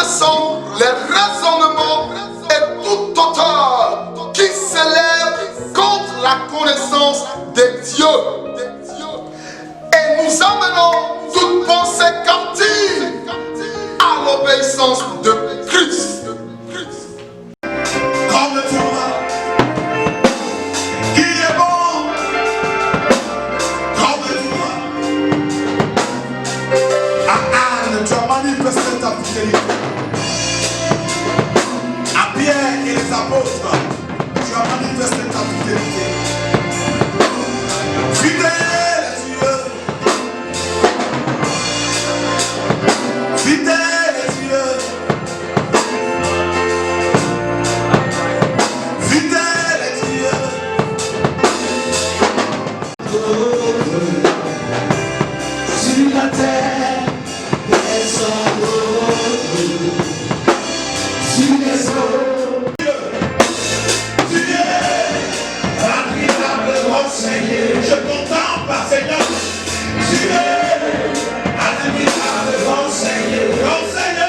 sont les raisonnements et toute auteur qui s'élève contre la connaissance de Dieu. Et nous amenons toute pensée captive à l'obéissance de Christ. Comme toi, qui est bon, comme toi. À Anne, tu as manifesté ta fidélité. À Pierre et les apôtres, tu as manifesté ta fidélité. Fidèle est Dieu. Fidèle est Dieu. Fidèle est Dieu. Sur la terre, personne d'autre. Sur les eaux, Tu es admirable, mon Seigneur. Je contemple, Seigneur. Tu es admirable, mon Seigneur. Mon Seigneur.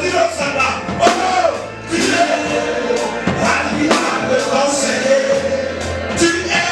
Dis-le, ça va. Oh, tu es admirable, mon Seigneur. Tu es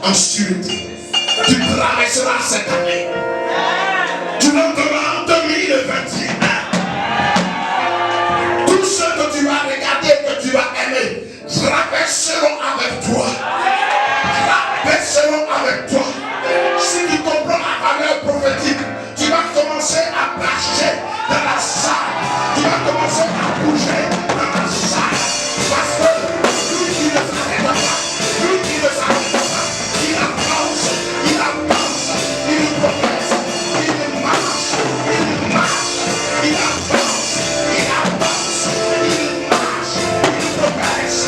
en sûreté. Tu traverseras cette année. Tu l'entendras en 2021. Tous ceux que tu vas regarder, que tu vas aimer, traverseront avec toi. Traverseront avec toi. Si tu comprends la valeur prophétique, tu vas commencer à marcher dans la salle. Tu vas commencer à bouger dans la salle. Parce que lui qui ne s'arrête pas, lui qui ne s'arrête pas, il avance, il avance, il progresse, il marche, il marche, il avance, il avance, il marche, il progresse.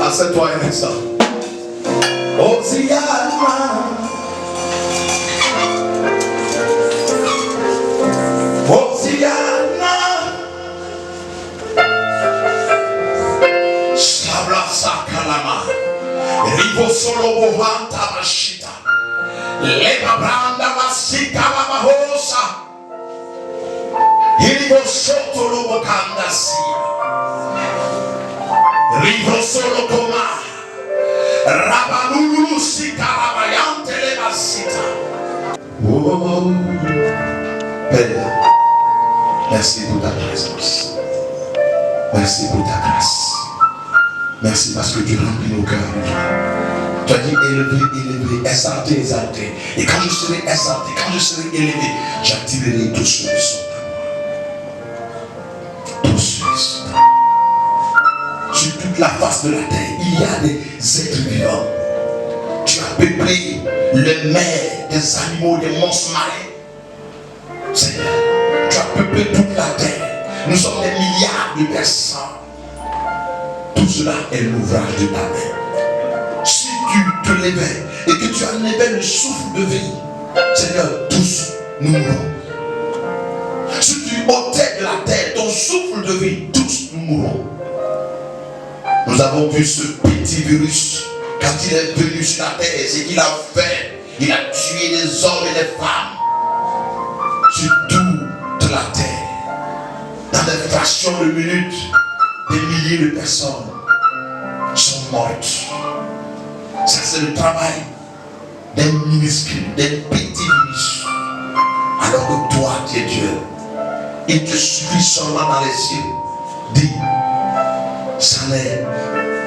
Assieds-toi un instant. Hosiana. Hosiana. Sabla sakalama. Rivo solo bohanta mashita. Leva branda masika la mahosa. Rivo soto lobo kandasia. Rivo solo coma. Rabanulu sikarabayante le basita. Oh, Père, merci pour ta présence. Merci pour ta grâce. Merci parce que tu remplis nos cœurs. Tu as dit élevé, élevé, exalté, exalté. Et quand je serai exalté, quand je serai élevé, j'activerai tous ceux qui sont à moi. Tous ceux qui sont à moi. Sur toute la face de la terre, il y a des êtres vivants. Tu as peuplé les mers, des animaux, des monstres marins. Seigneur, tu as peuplé toute la terre. Nous sommes des milliards de personnes. Tout cela est l'ouvrage de ta main. Si tu te levais et que tu enlevais le souffle de vie, Seigneur, tous nous mourrons. Si tu ôtais de la terre ton souffle de vie, tous nous mourrons. Nous avons vu ce petit virus, quand il est venu sur la terre, c'est qu'il a fait, il a tué des hommes et des femmes sur toute la terre. Dans des fractions de minutes, des milliers de personnes sont mortes. Ça, c'est le travail des minuscules, des petits virus. Alors que toi, tu es Dieu. Il te suffit seulement dans les cieux. Dis, ça n'est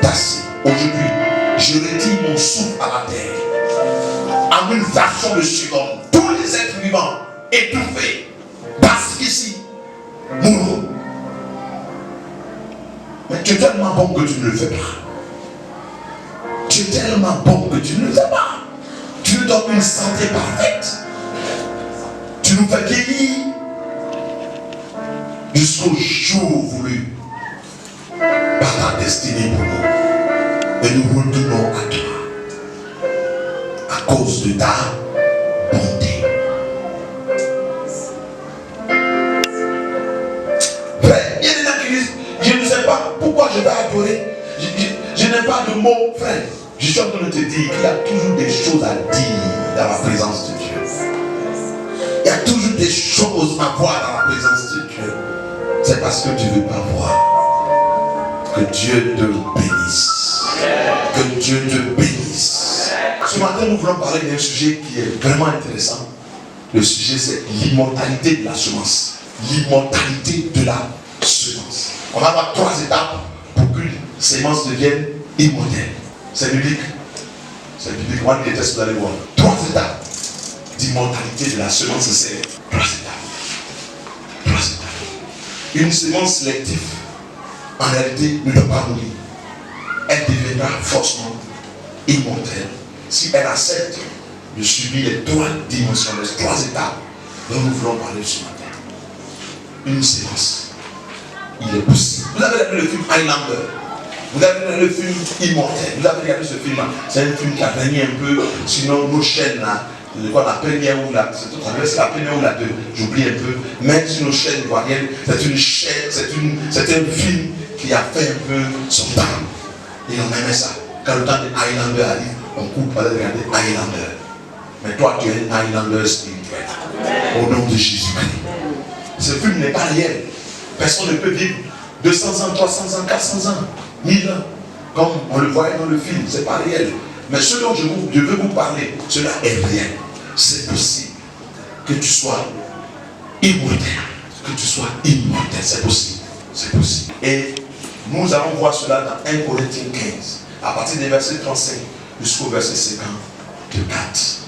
assez. Aujourd'hui, je retire mon souffle à la terre. En une fraction de seconde, tous les êtres vivants étouffés, parce qu'ici, mourront. Mais tu es tellement bon que tu ne le fais pas. Tu es tellement bon que tu ne le fais pas. Tu nous donnes une santé parfaite. Tu nous fais vieillir jusqu'au jour voulu par ta destinée pour nous. Et nous retournons à toi à cause de ta bonté. Frère, il y a des gens qui disent, je ne sais pas pourquoi je vais adorer. Je n'ai pas de mots, frère. Je suis en train de te dire qu'il y a toujours des choses à dire dans la présence de Dieu. Il y a toujours des choses à voir dans la présence de Dieu. C'est parce que tu ne veux pas voir. Que Dieu te bénisse. Que Dieu te bénisse. Ce matin, nous voulons parler d'un sujet qui est vraiment intéressant. Le sujet, c'est l'immortalité de la semence. L'immortalité de la semence. On va avoir 3 étapes pour qu'une sémence devienne immortelle. C'est biblique. C'est biblique. Moi, je déteste, vous allez voir. 3 étapes d'immortalité de la semence, c'est 3 étapes. 3 étapes. Une sémence sélective, en réalité, ne doit pas mourir. Elle deviendra forcément immortelle si elle accepte de subir les 3 dimensions, les 3 étapes dont nous voulons parler ce matin. Une sémence. Il est possible. Vous avez vu le film Highlander. Vous avez regardé le film Immortel. Vous avez regardé ce film-là. C'est un film qui a régné un peu. Sinon, nos chaînes là, la première ou la, c'est la première ou la deux, j'oublie un peu. Mais sur nos chaînes ivoiriennes, c'est une chaîne, c'est un film qui a fait un peu son temps. Et on aimait ça. Quand le temps des Highlander arrive, on coupe pour aller regarder Highlander. Mais toi, tu es un Highlander spirituel. Au nom de Jésus-Christ. Ce film n'est pas réel. Personne ne peut vivre 200 ans, 300 ans, 400 ans, 1000 ans. Comme on le voyait dans le film, ce n'est pas réel. Mais ce dont je veux vous parler, cela est réel. C'est possible que tu sois immortel. Que tu sois immortel, c'est possible. C'est possible. Et nous allons voir cela dans 1 Corinthiens 15, à partir des versets 35 jusqu'au verset 54.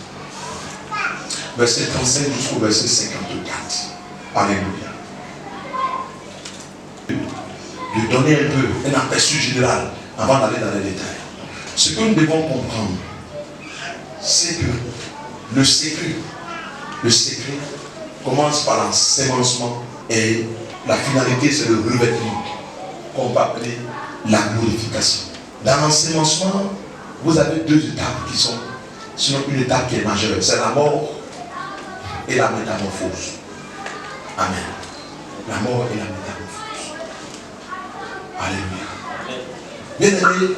Verset 35 jusqu'au verset 54. Alléluia. De donner un peu un aperçu général avant d'aller dans les détails. Ce que nous devons comprendre, c'est que le secret commence par l'ensemencement et la finalité c'est le revêtement qu'on peut appeler la glorification. Dans l'ensemencement, vous avez deux étapes qui sont, sinon une étape qui est majeure, c'est la mort et la métamorphose. Amen. La mort et la métamorphose. Alléluia. Bien aimé,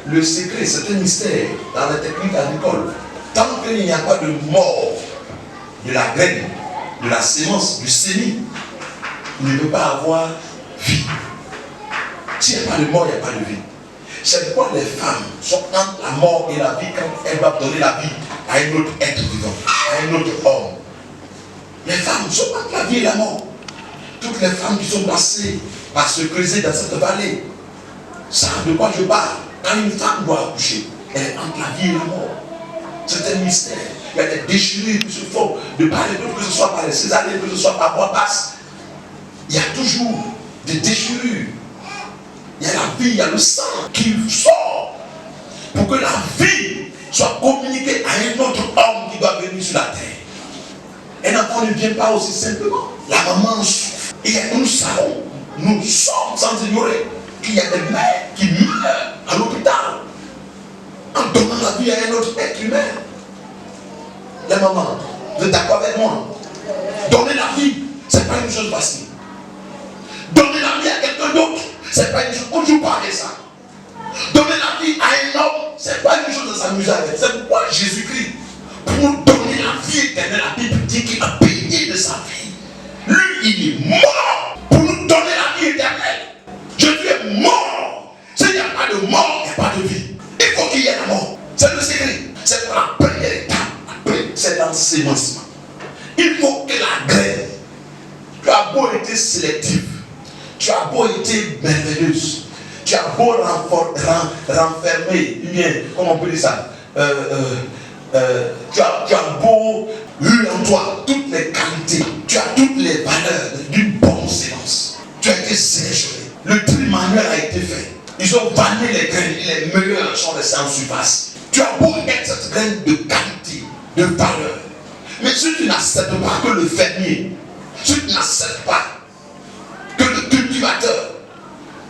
le secret, c'est un mystère dans la technique agricole. Tant qu'il n'y a pas de mort de la graine, de la sémence, du sémi, il ne peut pas avoir vie. S'il n'y a pas de mort, il n'y a pas de vie. C'est pourquoi les femmes sont entre la mort et la vie quand elles doivent donner la vie à un autre être vivant, à un autre homme. Les femmes sont entre la vie et la mort. Toutes les femmes qui sont passées par se creuser dans cette vallée savent de quoi je parle. Quand une femme doit accoucher, elle est entre la vie et la mort. C'est un mystère. Il y a des déchirures qui se font de part et d'autre, que ce soit par les césariennes, que ce soit par voie basse. Il y a toujours des déchirures. Il y a la vie, il y a le sang qui sort pour que la vie soit communiquée à un autre homme qui doit venir sur la terre. Un enfant ne vient pas aussi simplement. La maman souffre. Et nous savons, nous sommes sans ignorer qu'il y a des mères qui meurent à l'hôpital en donnant la vie à un autre être humain. Les mamans, vous êtes d'accord avec moi? Donner la vie, ce n'est pas une chose facile. Donner la vie à quelqu'un d'autre, ce n'est pas une chose. On ne joue pas avec ça. Donner la vie à un homme, ce n'est pas une chose de s'amuser avec. C'est pourquoi Jésus-Christ, pour donner la vie éternelle, la Bible dit qu'il a payé de sa vie. Lui, il est mort pour nous donner la vie éternelle. Jésus est mort. S'il n'y a pas de mort, il n'y a pas de vie. Il faut qu'il y ait la mort. C'est le secret. C'est la première étape. Après, c'est l'ensemencement. Il faut que la graine, tu as beau être sélectif, tu as beau être merveilleuse, tu as beau renfermer, bien, comment on peut dire ça, tu as beau eu en toi toutes les qualités, tu as toutes les valeurs d'une bonne séance. Tu as été sélectionné. Le tri manuel a été fait. Ils ont vanné les graines, les meilleurs sont restés en surface. Tu as beau être cette graine de qualité, de valeur. Mais si tu n'acceptes pas que le fermier, si tu n'acceptes pas que le cultivateur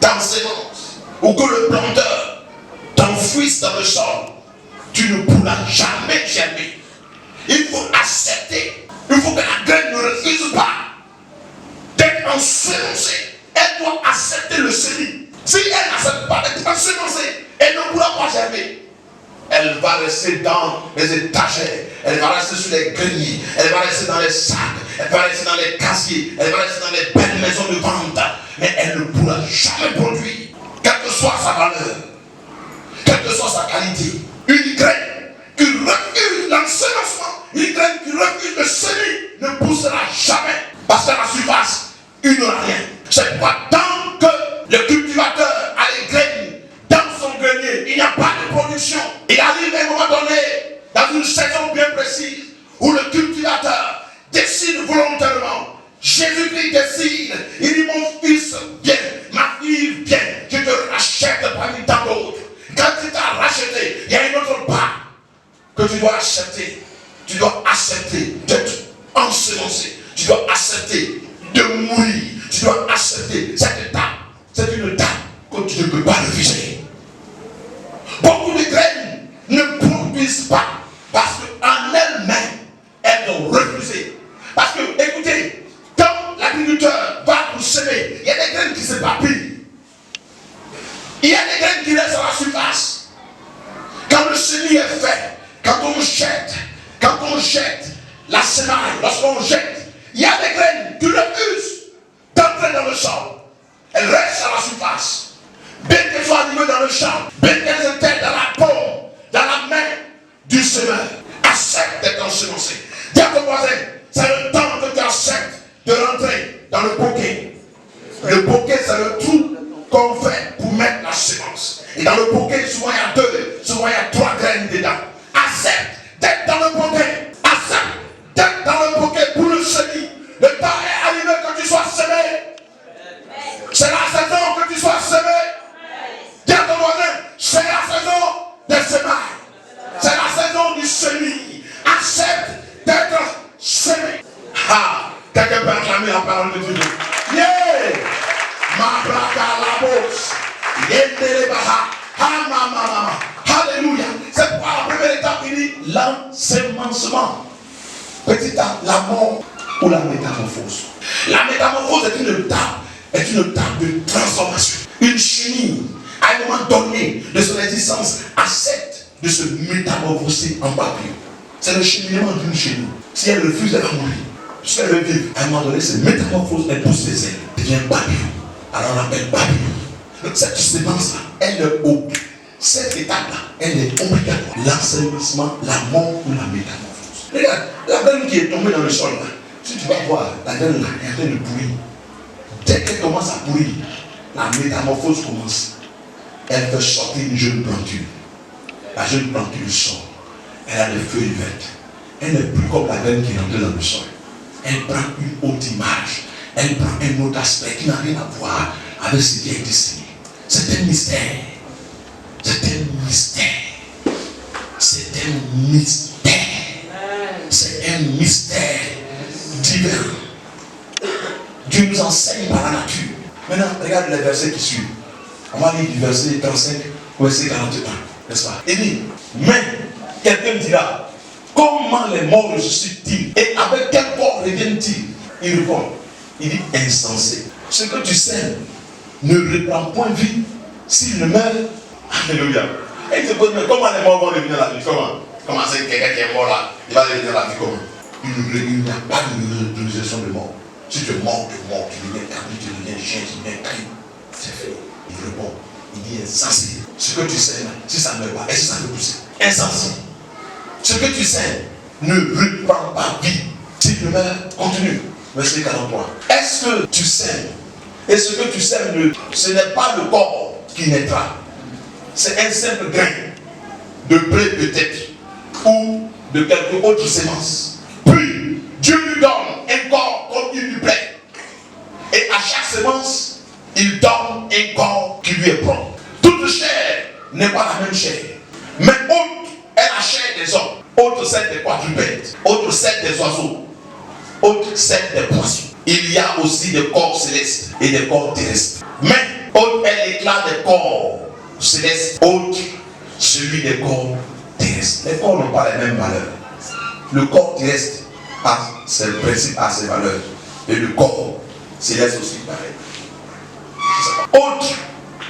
t'ensemence ou que le planteur t'enfouisse dans le sol, tu ne pourras jamais germer. Il faut accepter. Il faut que la graine ne refuse pas d'être ensemencée. Elle doit accepter le semis. Si elle n'accepte pas d'être ensemencée, elle ne pourra pas germer. Elle va rester dans les étagères, elle va rester sur les greniers, elle va rester dans les sacs, elle va rester dans les casiers, elle va rester dans les belles maisons de vente, mais elle ne pourra jamais produire, quelle que soit sa valeur, quelle que soit sa qualité. Une graine qui refuse l'ensemencement, une graine qui refuse le semis ne poussera jamais, parce qu'à la surface, il n'aura rien. C'est pas tant que le cultivateur a les graines dans son grenier, il n'y a pas de production. Il arrive à un moment donné, dans une saison bien précise, où le cultivateur décide volontairement. Jésus-Christ décide, il dit mon fils, viens, ma fille, viens, je te rachète parmi tant d'autres. Quand tu t'as racheté, il y a un autre pas que tu dois accepter. Tu dois accepter d'être ensemencé. Tu dois accepter de mourir. Tu dois accepter cette étape. C'est une étape que tu tu ne peux pas le viser. Beaucoup de graines ne produisent pas parce qu'en elles-mêmes, elles ont refusé. Parce que, écoutez, quand l'agriculteur va pour semer, il y a des graines qui s'éparpillent. Il y a des graines qui restent à la surface. Quand le semis est fait, quand on jette la semaille, lorsqu'on jette, il y a des graines qui refusent d'entrer dans le sol. Elles restent à la surface. Bien qu'elles soient arrivées dans le champ, bien qu'elles étaient dans la paume, dans la main du semeur, accepte d'être ensemencé. Dis à ton voisin, c'est le temps que tu acceptes de rentrer dans le poquet. Le poquet, c'est le trou qu'on fait pour mettre la semence. Et dans le poquet, souvent il y a 2, souvent il y a 3 graines dedans. Accepte d'être dans le poquet. Accepte d'être dans le poquet pour le semis. Le temps est arrivé que tu sois semé. C'est la saison que tu sois semé. Dis à ton voisin, c'est la saison des semailles. C'est la saison du semis. Accepte d'être semé. Ah, quelqu'un peut acclamer la parole de Dieu. Yeah! Ma braca la bosse. Yendelebaha. Ha ma mama. Alléluia. C'est quoi la première étape? Il dit l'ensemencement. Petit A, la mort ou la métamorphose. La métamorphose est une étape de transformation. Une chenille, à un moment donné de son existence, accepte de se métamorphoser en papillon. C'est le cheminement d'une chenille. Si elle refuse, elle va mourir. Si elle veut vivre, à un moment donné, se métamorphose, elle pousse les ailes, devient papillon. Alors on l'appelle papillon. Cette séquence-là, elle est obligée. Cette étape-là, elle est obligatoire. L'ensemencement, la mort ou la métamorphose. Regarde, la graine qui est tombée dans le sol là, si tu vas voir, la graine là est en train de pourrir. Dès qu'elle commence à pourrir, la métamorphose commence. Elle fait sortir une jeune planture. La jeune planture sort. Elle a des feuilles vertes. Elle n'est plus comme la graine qui est entrée dans le sol. Elle prend une autre image. Elle prend un autre aspect qui n'a rien à voir avec ce qui a été signé. C'est un mystère. C'est un mystère. C'est un mystère. C'est un mystère divin. Dieu nous enseigne par la nature. Maintenant, regarde les versets qui suivent. On va lire du verset 35 au verset 41. N'est-ce pas? Il dit, mais quelqu'un dira, comment les morts ressuscitent-ils? Et avec quel corps reviennent-ils? Il répond, il dit, insensé. Ce que tu sèmes ne reprend point vie s'il ne meurt. Alléluia. Et il te pose, mais comment les morts vont revenir à la vie? Comment c'est quelqu'un qui est mort là, il va revenir à la vie comment? Il n'y a pas de résurrection de mort. Si tu es mort, tu deviens carné, tu deviens chien, tu deviens crime. C'est fait. Il répond, il dit insensé. Ce que tu sais, si ça ne meurt pas, est-ce que ça peut pousser? Insensé. Ce que tu sais ne reprend pas vie. S'il ne meurt, continue. Verset 43. Est-ce que tu sais? Et ce que tu sais, ce n'est pas le corps qui naîtra. C'est un simple grain de blé peut-être ou de quelque autre sémence. Puis, Dieu lui donne un corps comme il lui plaît. Et à chaque sémence, il donne un corps qui lui est propre. Toute chair n'est pas la même chair. Mais autre est la chair des hommes. Autre celle des quadrupèdes. Autre celle des oiseaux. Autre celle des poissons. Il y a aussi des corps célestes et des corps terrestres. Mais autre est l'éclat des corps célestes. Autre celui des corps terrestres. Les corps n'ont pas les mêmes valeurs. Le corps terrestre a ses principes, a ses valeurs. Et le corps céleste aussi pareil. Autre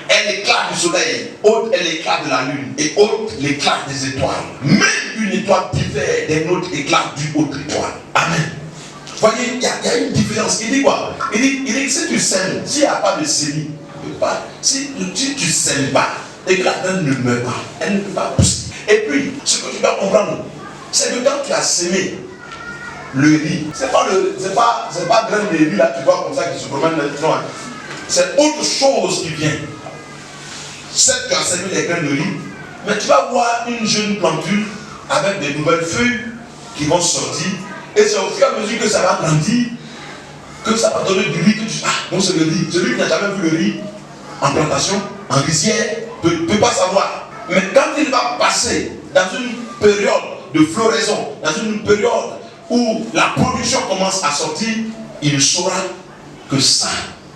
est l'éclat du soleil, autre est l'éclat de la lune, et autre l'éclat des étoiles. Même une étoile diffère d'un autre éclat d'une autre étoile. Amen. Vous voyez, il y a une différence. Il dit quoi? Il dit si tu sèmes, s'il n'y a pas de sémie, si tu sèmes pas, et que la graine ne meurt pas, elle ne peut pas pousser. Et puis, ce que tu dois comprendre, c'est que quand tu as sémé le riz, c'est pas graine de riz là, tu vois comme ça qui se promène maintenant. C'est autre chose qui vient. Certes, tu as sémé les graines de riz, mais tu vas voir une jeune planture avec des nouvelles feuilles qui vont sortir. Et c'est au fur et à mesure que ça va grandir, que ça va donner du riz, que tu dis, ah, non, c'est le riz. Celui qui n'a jamais vu le riz en plantation, en rizière, ne peut pas savoir. Mais quand il va passer dans une période de floraison, dans une période où la production commence à sortir, il saura que ça,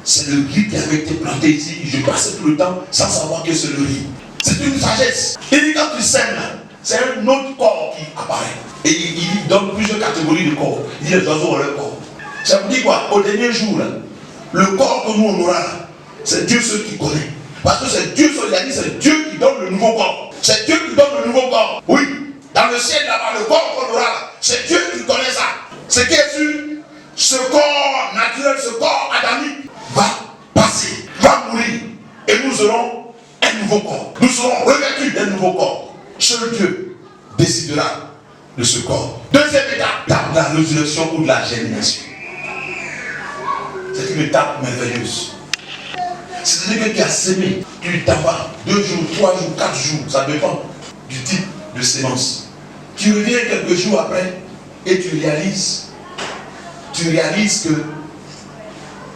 C'est le riz qui avait été planté ici. Je passais tout le temps sans savoir que c'est le riz. C'est une sagesse. Il dit quand tu sèmes là, c'est un autre corps qui apparaît. Et il donne plusieurs catégories de corps. Il dit les oiseaux ont leur corps. Ça vous dit quoi? Au dernier jour, là, le corps que nous on aura là, c'est Dieu seul qui connaît. Parce que c'est Dieu seul, il a dit c'est Dieu qui donne le nouveau corps. C'est Dieu qui donne le nouveau corps. Oui, dans le ciel là-bas, le corps qu'on aura là, c'est Dieu qui connaît ça. Ce qui est sûr, ce corps naturel, ce corps adamique va passer, va mourir. Et nous aurons un nouveau corps. Nous serons revêtus d'un nouveau corps. Seul Dieu décidera de ce corps. Deuxième étape, la résurrection ou de la germination. C'est une étape merveilleuse. C'est-à-dire que tu as sémé, tu t'en vas 2 jours, 3 jours, 4 jours, ça dépend du type de sémence. Tu reviens quelques jours après et tu réalises que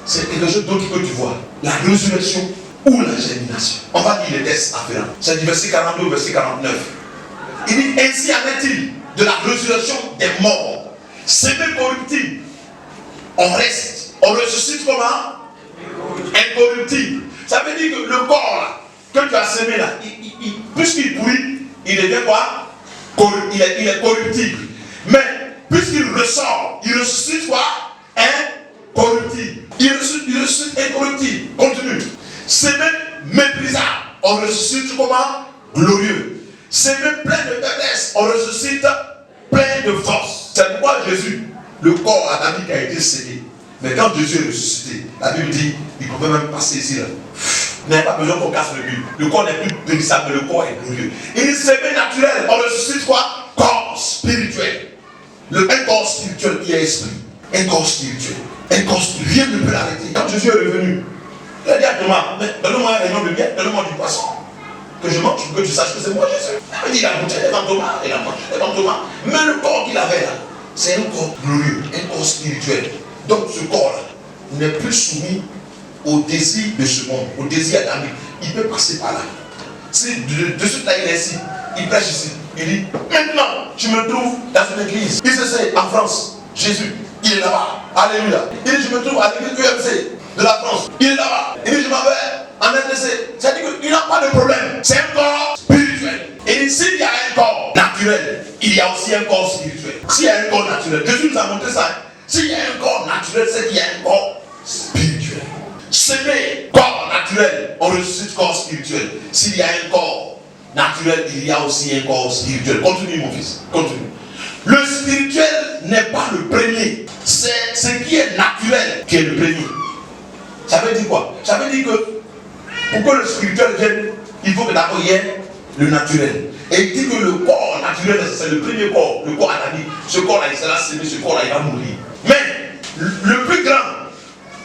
c'est quelque chose d'autre que tu vois. La résurrection ou la germination. On va dire les tests afférents. C'est du verset 42 au verset 49. Il dit ainsi en est-il de la résurrection des morts. Sémé corruptible. On reste. On ressuscite comment? Incorruptible. Ça veut dire que le corps là, que tu as semé là, puisqu'il pourrit, il devient quoi? Il est corruptible. Mais puisqu'il ressort, il ressuscite quoi? Incorruptible. Il ressuscite incorruptible. Continue. Semé méprisable, on ressuscite comment? Glorieux. Semé plein de faiblesse, on ressuscite plein de force. C'est pourquoi Jésus, le corps adamique a été sémé. Mais quand Jésus est ressuscité, la Bible dit, il pouvait même passer ici là. Il n'y a pas besoin qu'on casse le but. Le corps n'est plus périssable, mais le corps est glorieux. Il est sémé naturel, on ressuscite quoi? Corps spirituel. Un corps spirituel, il y a esprit. Un corps spirituel. Un corps spirituel, rien ne peut l'arrêter. Quand Jésus est revenu, il a dit à Thomas, donne-moi un rayon de miel, donne-moi du poisson. Que je mange, que tu saches que c'est moi Jésus. Il dit, il a goûté devant Thomas, il a mangé devant Thomas. Mais le corps qu'il avait là, c'est un corps glorieux, un corps spirituel. Donc ce corps-là n'est plus soumis au désir de ce monde, au désir adamique. Il peut passer par là. Si de suite là il est ici, il prêche ici. Il dit, maintenant tu me trouves dans une église. Il se sait en France, Jésus, il est là-bas. Alléluia. Il dit, je me trouve à l'église UMC de la France. Il est là-bas. Il dit, je m'en vais en RDC. C'est-à-dire qu'il n'a pas de problème. C'est un corps spirituel. Et il dit, s'il y a un corps naturel, il y a aussi un corps spirituel. S'il y a un corps naturel, Jésus nous a montré ça. S'il y a un corps naturel, c'est qu'il y a un corps spirituel. Sémé, corps naturel, on ressuscite corps spirituel. S'il y a un corps naturel, il y a aussi un corps spirituel. Continue mon fils, continue. Le spirituel n'est pas le premier. C'est ce qui est naturel qui est le premier. Ça veut dire quoi? Ça veut dire que pour que le spirituel vienne, il faut que d'abord il y ait le naturel. Et il dit que le corps naturel, c'est le premier corps, le corps adamique. Ce corps-là, il sera sémé, ce corps-là, il va mourir. Mais le plus grand,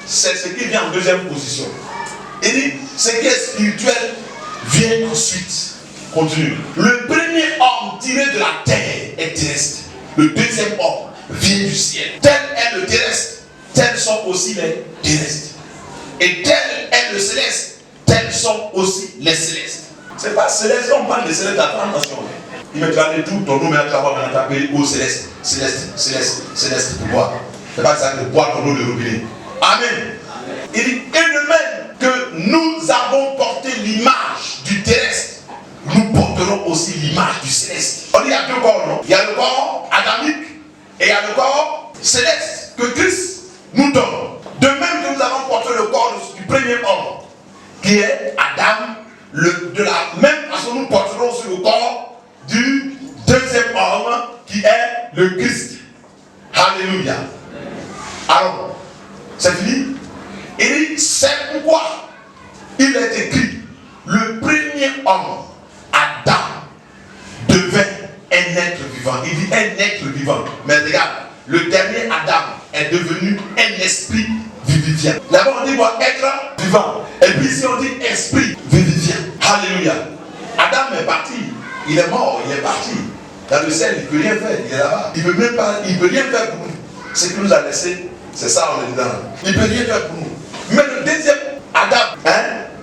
c'est ce qui vient en deuxième position. Il dit, ce qui est spirituel vient ensuite. Continue. Le premier homme tiré de la terre est terrestre. Le deuxième homme vient du ciel. Tel est le terrestre, tels sont aussi les terrestres. Et tel est le céleste, tels sont aussi les célestes. C'est pas céleste, on parle de céleste à la nation. Il me dit tout, ton nom est à savoir maintenant t'appeler au céleste, céleste pour boire. C'est pas ça que boire ton eau de robinet. Amen. Il dit, et de même que nous avons porté l'image du terrestre, nous porterons aussi l'image du céleste. On dit il y a deux corps, non? Il y a le corps adamique et il y a le corps céleste que Christ nous donne. De même que nous avons porté le corps du premier homme, qui est Adam, de la même façon nous porterons sur le corps du deuxième homme, qui est le Christ. Alléluia. Alors, c'est fini. Il dit, c'est pourquoi il est écrit, le premier homme, Adam, devint un être vivant. Il dit un être vivant. Mais regarde, le dernier Adam est devenu un esprit vivifiant. Là-bas on dit quoi? Être vivant. Et puis ici on dit esprit vivifiant. Alléluia. Adam est parti. Il est mort, il est parti. Dans le ciel, il ne peut rien faire. Il est là-bas. Il ne peut rien faire pour nous. Ce qu'il nous a laissé, c'est ça on est dedans. Il ne peut rien faire pour nous. Mais le deuxième Adam,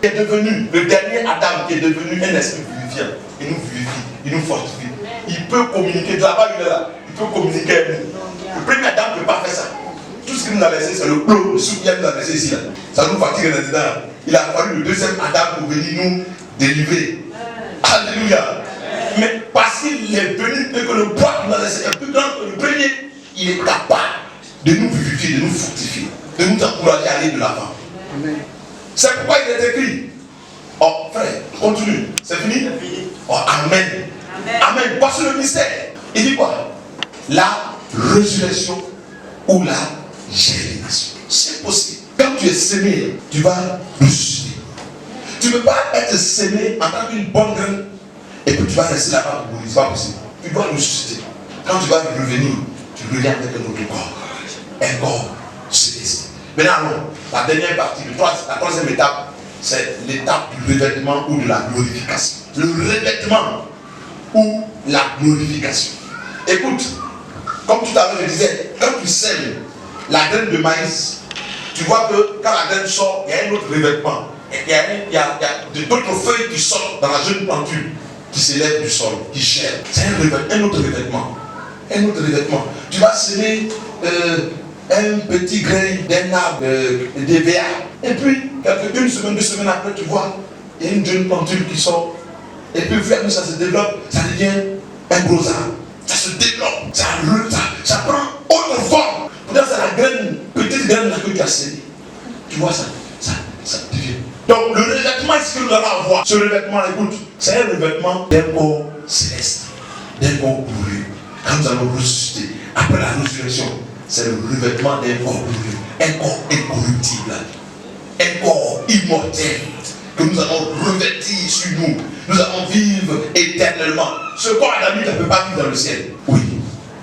qui est devenu, le dernier Adam qui est devenu un esprit vivifiant, il nous vivifie, il nous fortifie. Il peut communiquer. De là-bas, il est là. Il peut communiquer avec nous. Le premier Adam ne peut pas faire ça. Tout ce qu'il nous a laissé, c'est le plomb, le soupe qu'il nous a laissé ici. Là. Ça nous fatigue dedans. Il a fallu le deuxième Adam pour venir nous délivrer. Alléluia. Mais parce qu'il est venu et que le poids qu'il nous a laissé est plus grand que le premier, il est capable de nous vivifier, de nous fortifier, de nous encourager à aller de l'avant. C'est pourquoi il est écrit. Oh frère, continue. C'est fini? Oh, amen. Amen. Voici le mystère. Il dit quoi? La résurrection ou la génération. C'est possible. Quand tu es sémé, tu vas ressusciter. Tu ne peux pas être sémé en tant qu'une bonne graine et puis tu vas rester là-bas pour mourir. Ce n'est pas possible. Tu dois ressusciter. Quand tu vas revenir, tu reviens avec un autre corps. Un corps céleste. Maintenant, allons. La dernière partie, la troisième étape, c'est l'étape du revêtement ou de la glorification. Le revêtement ou la glorification. Écoute, comme tout à l'heure je disais, quand tu sèmes la graine de maïs, tu vois que quand la graine sort, il y a un autre revêtement. Il y a d'autres feuilles qui sortent dans la jeune planture, qui s'élèvent du sol, qui germent. C'est un autre revêtement. Un autre revêtement. Tu vas semer un petit grain d'un arbre d'EVA. Et puis, une semaine, 2 semaines après, tu vois, il y a une jeune planture qui sort. Et puis, finalement, ça se développe, ça devient un gros arbre. Ça se développe, ça prend autre forme. Peut-être c'est la graine, petite graine là que tu as sémée. Tu vois ça devient. Donc, le revêtement, est-ce que nous allons avoir? Ce revêtement, écoute, c'est un revêtement d'un corps céleste, d'un corps glorieux. Quand nous allons ressusciter, après la résurrection, c'est le revêtement d'un corps glorieux, un corps incorruptible, un corps immortel que nous allons revêtir sur nous. Nous allons vivre éternellement. Ce corps Adamique ne peut pas vivre dans le ciel. Oui.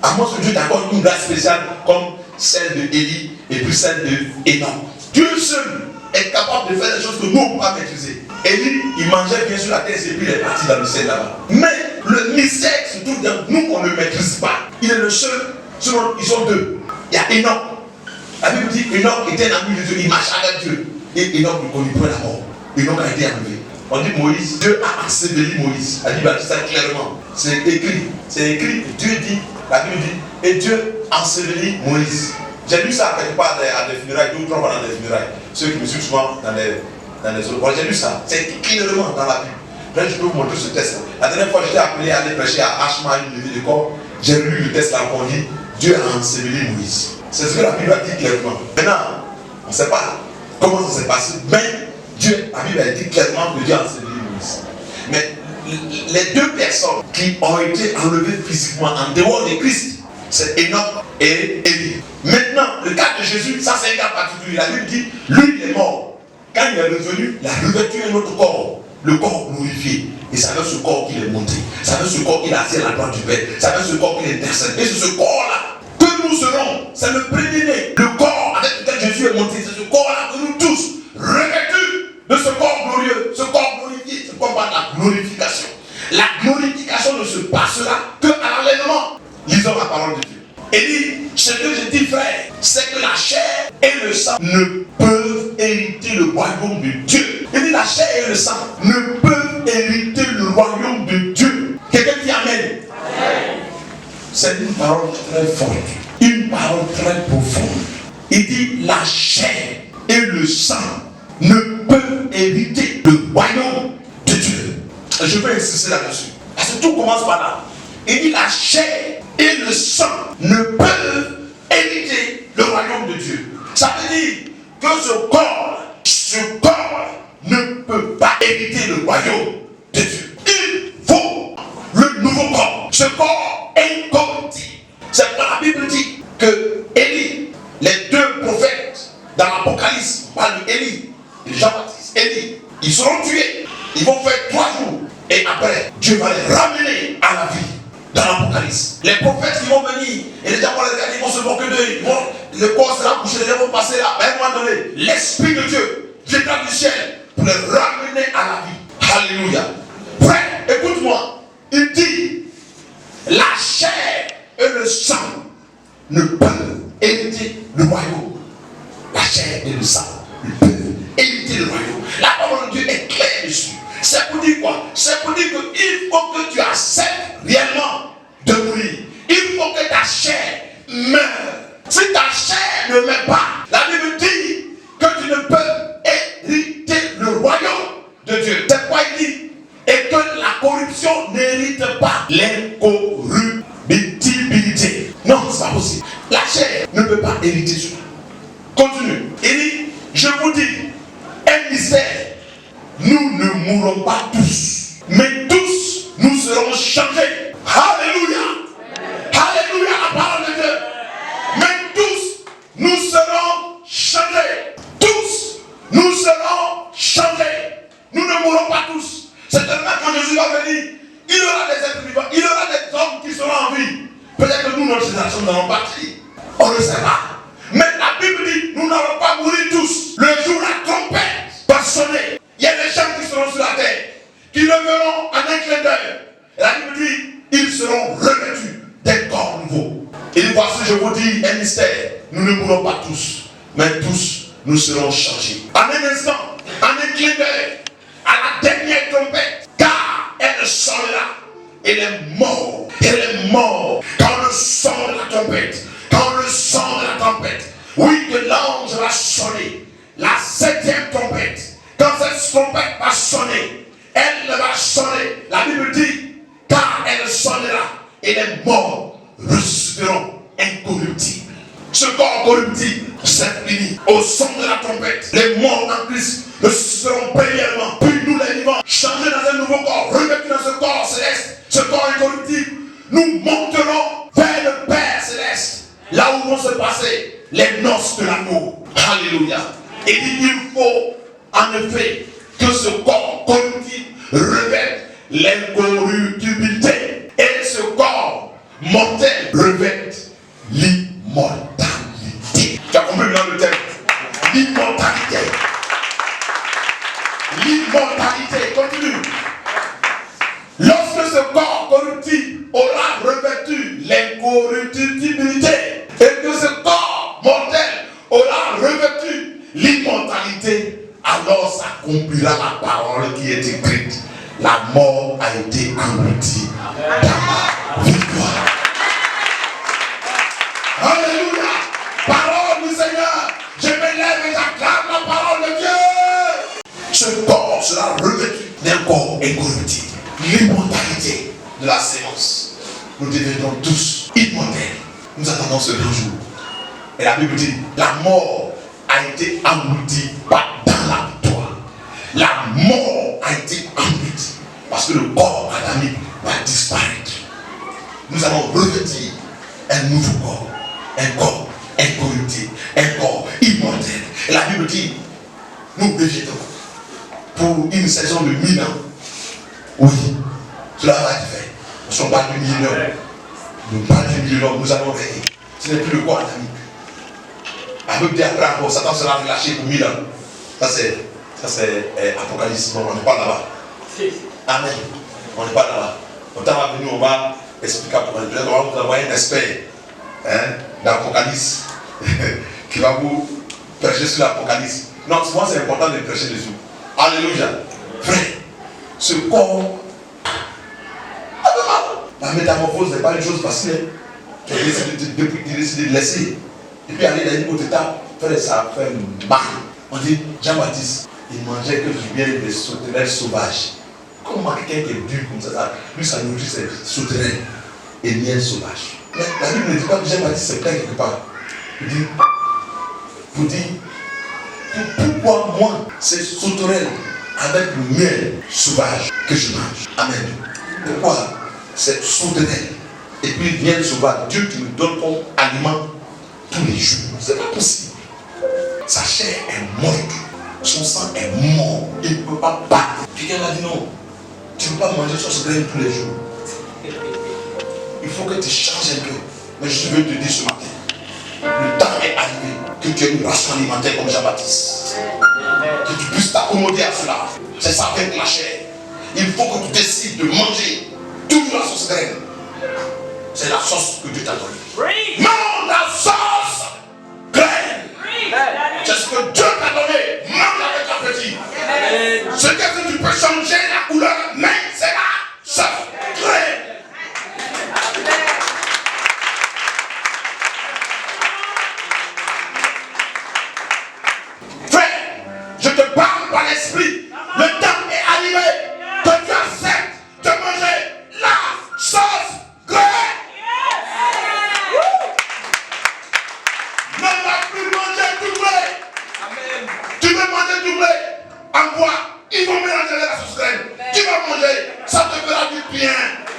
À moins que Dieu t'accorde une grâce spéciale comme celle de Élie et puis celle de Enoch. Dieu seul est capable de faire des choses que nous ne pouvons pas maîtriser. Élie, il mangeait bien sur la terre et puis il est parti dans le ciel là-bas. Mais le mystère se trouve dans nous, on ne le maîtrise pas. Il est le seul. Ils sont deux. Il y a Enoch. La Bible dit Enoch était un ami de Dieu, il marchait avec Dieu. Et Enoch ne connaît pas la mort. Enoch a été enlevé. On dit Moïse, Dieu a enseveli Moïse. La Bible dit ça clairement. C'est écrit. C'est écrit. Dieu dit, la Bible dit, et Dieu ensevelit Moïse. J'ai lu ça quelque part à des funérailles, 2 ou 3 fois dans des funérailles. Ceux qui me suivent souvent dans les autres. Voilà, j'ai lu ça. C'est écrit clairement dans la Bible. Là, je peux vous montrer ce test. La dernière fois, j'étais appelé à aller prêcher à Ashma, une levée de corps. J'ai lu le test là, on dit, Dieu a enseveli Moïse. C'est ce que la Bible a dit clairement. Maintenant, on ne sait pas comment ça s'est passé, mais Dieu, la Bible a dit clairement que Dieu a enseveli Moïse. Mais les 2 personnes qui ont été enlevées physiquement en dehors de Christ, c'est Enoch et Élie. Maintenant, le cas de Jésus, ça c'est un cas particulier. La Bible dit, lui il est mort. Quand il est revenu, il a revêtu un autre corps, le corps glorifié. Et c'est avec ce corps qu'il est monté. C'est avec ce corps qu'il a assis à la droite du Père. C'est avec ce corps qu'il est intercède. Et c'est ce corps-là que nous serons. C'est le premier-né. Le corps avec lequel Jésus est monté. C'est ce corps-là que nous tous, revêtus de ce corps glorieux, ce corps glorifié, c'est comme la glorification. La glorification ne se passera que à l'enlèvement. Lisons la parole de Dieu. Il dit, ce que je dis frère, c'est que la chair et le sang ne peuvent hériter le royaume de Dieu. Il dit, la chair et le sang ne peuvent hériter le royaume de Dieu. Quelqu'un dit amen. Amen. C'est une parole très forte, une parole très profonde. Il dit, la chair et le sang ne peuvent hériter le royaume de Dieu. Et je vais insister là-dessus. Parce que tout commence par là. Il dit, la chair et le sang ne peuvent hériter le royaume de Dieu. Ça veut dire que ce corps ne peut pas hériter le royaume de Dieu. Il faut le nouveau corps. Ce corps incorruptible. C'est pourquoi la Bible dit que Élie, les 2 prophètes dans l'Apocalypse, parlent d'Élie et Jean-Baptiste. Élie, ils seront tués. Ils vont faire 3 jours. Et après, Dieu va les ramener à la vie. Dans l'Apocalypse, les prophètes qui vont venir et les gens vont les regarder, ils vont se moquer d'eux, le corps sera couché, les gens vont passer là. À un moment donné, l'Esprit de Dieu viendra du ciel pour les ramener à la vie. Alléluia. Frère, écoute-moi. Il dit, la chair et le sang ne peuvent hériter le royaume. La chair et le sang ne peuvent hériter le royaume. La parole de Dieu est claire dessus. C'est pour dire quoi? C'est pour dire qu'il faut que tu acceptes réellement de mourir. Il faut que ta chair meure. Si ta chair chair ne met pas. La Bible dit que tu ne peux hériter le royaume de Dieu. C'est quoi il dit? Et que la corruption n'hérite pas l'incorruptibilité. Non, c'est pas possible. La chair ne peut pas hériter cela. Continue. Il dit, je vous dis, un mystère. Nous ne mourrons pas tous, mais tous nous serons changés. Alléluia. Alléluia, la parole de Dieu. Mais tous nous serons changés. Tous nous serons changés. Nous ne mourrons pas tous. C'est tellement quand Jésus va venir, il y aura des êtres vivants, il y aura des hommes qui seront en vie. Peut-être que nous, notre génération, nous allons partir. On ne sait pas. Mais la Bible dit, nous n'allons pas mourir tous. Le jour où la trompette va sonner, il y a des gens qui seront sur la terre, qui le verront en un clin d'œil. Et la Bible dit, ils seront revêtus d'un corps nouveau. Et voici, je vous dis un mystère. Nous ne mourrons pas tous, mais tous nous serons changés. En un instant, en un clin d'œil, à la dernière trompette, car elle sonnera. Elle est morte. Elle est morte. Quand le son de la trompette, oui, que l'ange va sonner. La 7e trompette. Quand cette trompette va sonner, elle va sonner. La Bible dit, car elle sonnera, et les morts ressusciteront incorruptibles. Ce corps corruptible, c'est fini. Au son de la trompette, les morts en Christ ressusciteront premièrement, puis nous les vivants, changés dans un nouveau corps, revêtus dans ce corps céleste, ce corps incorruptible. Nous monterons vers le Père céleste, là où vont se passer les noces de l'amour. Alléluia. Et il faut en effet que ce corps corruptible revête l'incorruptibilité. Et ce corps mortel revête l'immortalité. Tu as compris maintenant le thème? L'immortalité. L'immortalité. Continue. Lorsque ce corps corruptible aura revêtu l'incorruptibilité et que ce corps mortel aura revêtu l'immortalité, alors s'accomplira la parole qui est écrite. La mort a été engloutie dans la victoire. Alléluia. Parole du Seigneur. Je me lève et j'acclame la parole de Dieu. Ce corps sera revêtu d'un corps incorruptible. L'immortalité de la séance. Nous deviendrons tous immortels. Nous attendons ce grand jour. Et la Bible dit, la mort a été engloutie dans la victoire. La mort a été engloutie parce que le corps adamique va disparaître. Nous allons revêtir un nouveau corps, un corps incorruptible, un corps immortel. Et la Bible dit, nous rejetons pour une saison de 1000 ans. Oui, cela va être fait. Nous ne parlons pas du millénaire. Nous parlons du millénaire, nous allons régner. Ce n'est plus le corps adamique. La Bible dit après encore, Satan sera relâché pour 1000 ans. Ça c'est Apocalypse. Non, on n'est pas là-bas. Amen. On n'est pas là-bas. Au temps à venir, on va expliquer pour un peu. On va vous envoyer un expert d'Apocalypse qui va vous prêcher sur l'Apocalypse. Non, moi c'est important de prêcher dessus. Alléluia. Frère, ce corps. La métamorphose n'est pas une chose facile. Tu as décidé de laisser. Et puis aller dans une autre étape, frère, ça fait mal. On dit, Jean-Baptiste, il mangeait que du miel des sauterelles sauvages. Comment quelqu'un qui est dur comme ça, lui ça nourrit ses sauterelles et miel sauvage. Mais la Bible ne dit pas que Jean-Baptiste c'est plein quelque part. Il dit, vous dites, pourquoi moi, c'est sauterelles avec le miel sauvage que je mange? Amen. Pourquoi c'est sauterelles et puis miel sauvage, Dieu qui me donne comme aliment tous les jours? C'est pas possible. Sa chair est morte, son sang est mort, il ne peut pas battre. Quelqu'un m'a dit non, tu ne peux pas manger sauce graine tous les jours. Il faut que tu changes un peu. Mais je veux te dire ce matin, le temps est arrivé que tu aies une ration alimentaire comme Jean-Baptiste. Que tu puisses t'accommoder à cela. C'est ça avec la chair. Il faut que tu décides de manger toujours la sauce graine. C'est la sauce que Dieu t'a donnée. Non, la sauce graine. C'est ce que Dieu t'a donné. Mange avec appétit. Ce que tu peux changer la couleur, mais c'est la sauce graine. Frère, je te parle par l'esprit. Le temps est arrivé que tu acceptes de manger la sauce grecque. Ne va plus manger du blé. Tu veux manger du blé? En bois, ils vont mélanger la sauce grecque. Tu vas manger, ça te fera du bien.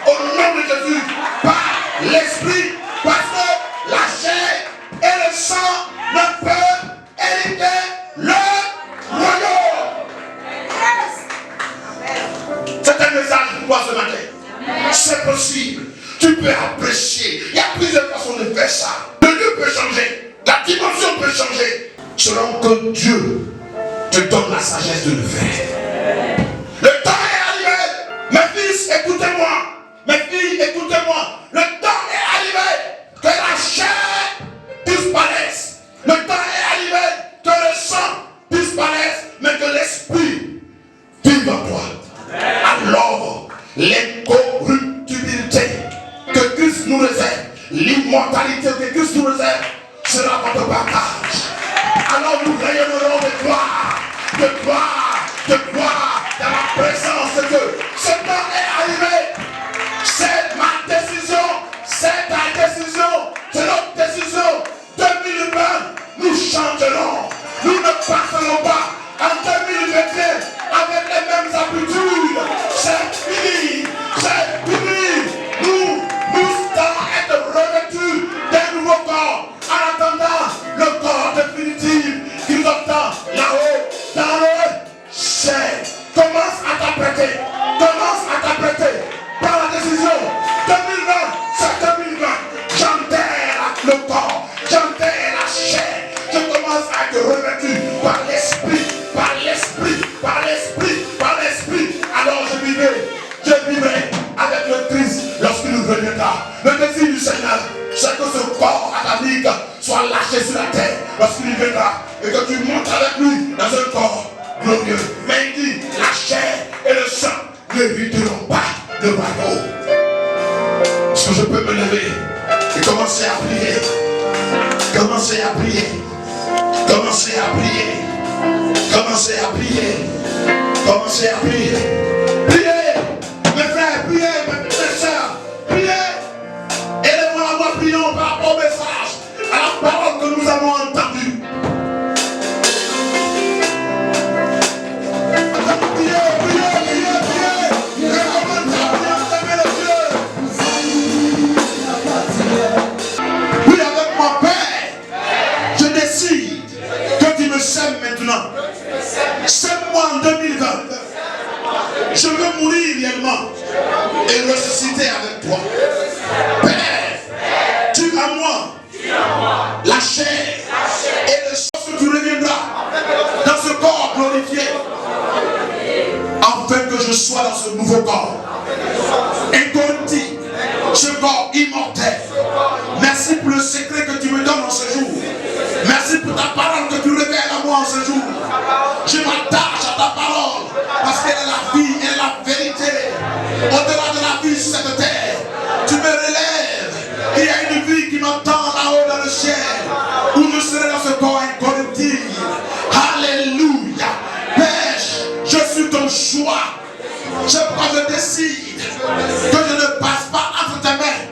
Au nom de Jésus, par l'esprit, parce que la chair et le sang ne peuvent hériter le royaume. C'est un message pour toi ce matin. C'est possible. Tu peux apprécier. Il y a plusieurs façons de faire ça. Le lieu peut changer. La dimension peut changer. Selon que Dieu te donne la sagesse de le faire. Le temps est arrivé. Mes fils, écoutez-moi. Mes filles, écoutez-moi. Le temps est arrivé que la chair disparaisse. Le temps est arrivé que le sang disparaisse, mais que l'esprit vive en toi. Alors, l'incorruptibilité que Christ nous réserve, l'immortalité que Christ nous réserve, sera votre partage. Alors nous rayonnerons de gloire, de gloire, de gloire dans la présence de Dieu. Ce temps est arrivé. C'est ma décision, c'est ta décision, c'est notre décision. 2020, nous changerons. Nous ne passerons pas en 2021 avec les mêmes habitudes. C'est fini, c'est fini. Nous devons être revêtus d'un nouveau corps en attendant le corps définitif qui nous attend là-haut dans le ciel. Commence à t'apprêter, commence à t'apprêter. Par la décision, 2020, c'est 2020. J'enterre le corps, j'enterre la chair. Je commence à être revêtu par l'esprit, par l'esprit, par l'esprit, par l'esprit. Alors je vivrai avec le Christ lorsqu'il nous reviendra. Le désir du Seigneur, c'est que ce corps adamique soit lâché sur la terre lorsqu'il viendra et que tu montes avec lui dans un corps glorieux. Mais il dit, la chair et le sang n'éviteront pas le royaume. Est-ce que je peux me lever et commencer à prier? Commencer à prier. Commencer à prier. Commencer à prier. Commencer à prier. Priez, mes frères, priez, mes sœurs, priez. Aidez-moi à voir, prions par rapport au message, à la parole que nous avons entendue. Maintenant, sème-moi en 2020. Je veux mourir réellement et ressusciter avec toi. Père, tu à moi la chair et le sang que tu reviendras dans ce corps glorifié, afin que je sois dans ce nouveau corps incorruptible, ce corps immortel. Merci pour le secret que tu me donnes en ce jour. Merci pour ta parole que tu révèles à moi en ce jour. Je m'attache à ta parole parce qu'elle est la vie, elle est la vérité. Au-delà de la vie sur cette terre, tu me relèves. Il y a une vie qui m'attend là-haut dans le ciel où je serai dans ce corps incorruptible. Alléluia. Père, je suis ton choix. Je décide que je ne passe pas entre tes mains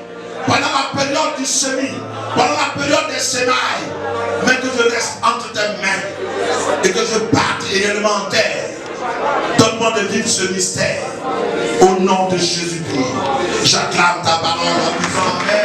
pendant la période du semis, pendant la période des semailles, mais que je reste entre tes mains et que je parte réellement en terre. Donne-moi de vivre ce mystère au nom de Jésus-Christ. J'acclame ta parole en disant Amen.